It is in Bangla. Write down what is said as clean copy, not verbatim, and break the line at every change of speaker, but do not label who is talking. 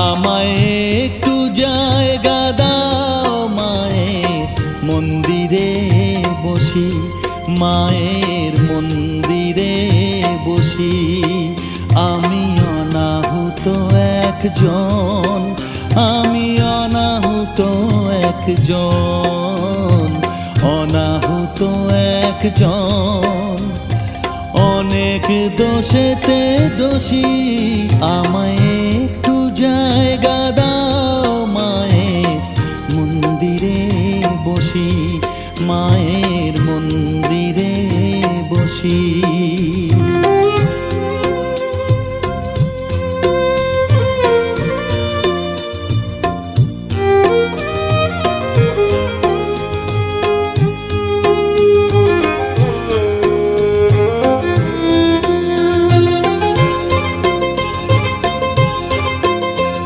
আমায় একটু জায়গা দাও মায়ের মন্দিরে বসি, মায়ের মন্দিরে বসি। আমি অনাহুত একজন, আমি অনাহুত একজন, অনাহুত একজন। অনেক দোষেতে দোষী, আমায় একটু জায়গা